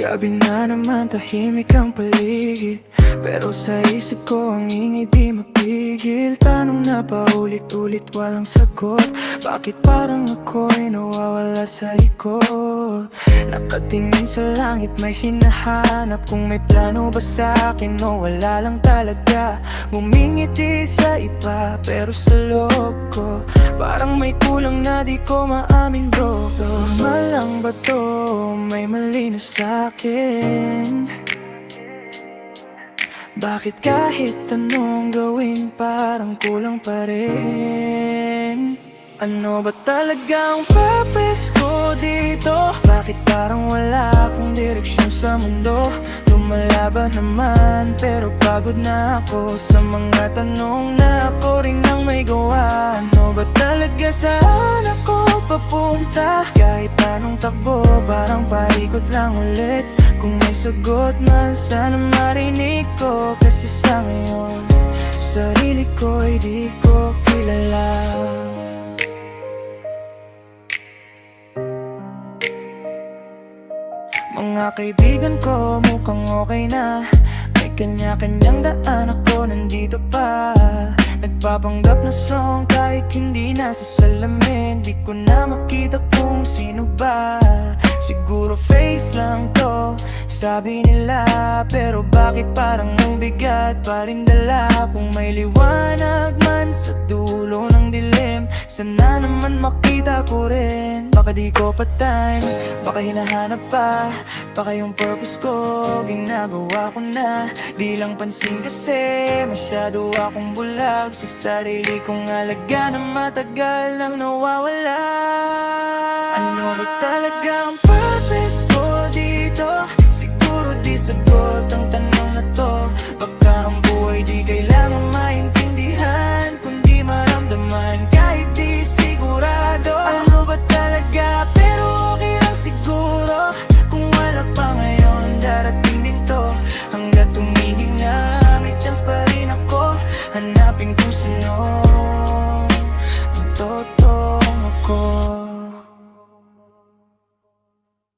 Gabi na naman, tahimik ang paligid, pero sa isip ko ang ingay di mapigil. Tanong na paulit-ulit, walang sagot. Bakit parang ako'y nawawala sa ikot? Nakatingin sa langit, may hinahanap. Kung may plano ba sa'kin o wala lang talaga. Ngumingiti sa iba, pero sa loob ko parang may kulang na di ko maaming bro. Normal lang ba to? May mali na sa'kin? Bakit kahit anong gawin parang kulang pa rin? Ano ba talagang purpose ko dito? Bakit parang wala akong direksyon sa mundo? Lumalaban naman pero pagod na ako sa mga tanong na ako rin ang may gawa. Ano ba talaga saan ako papunta? Kahit anong takbo parang paikot lang ulit. Kung may sagot man sana marinig ko. Kasi sa ngayon sarili ko ay di ko kilala. Mga kaibigan ko mukhang okay na, may kanya-kanyang daan, ako nandito pa. Nagpapanggap na strong kahit hindi nasa salamin. Di ko na makita kung sino ba. Siguro face lang to, sabi nila. Pero bakit parang ang bigat pa rin dala? Kung may liwanag man sa dulo ng dilim, sana naman makita ko rin. Baka di ko pa time, baka hinahanap pa. Baka yung purpose ko ginagawa ko na. Di lang pansin kasi masyado akong bulag sa sarili kong alaga na matagal nang nawawala. Ano ba talaga ang purpose ko dito? Siguro di sagot ang tanong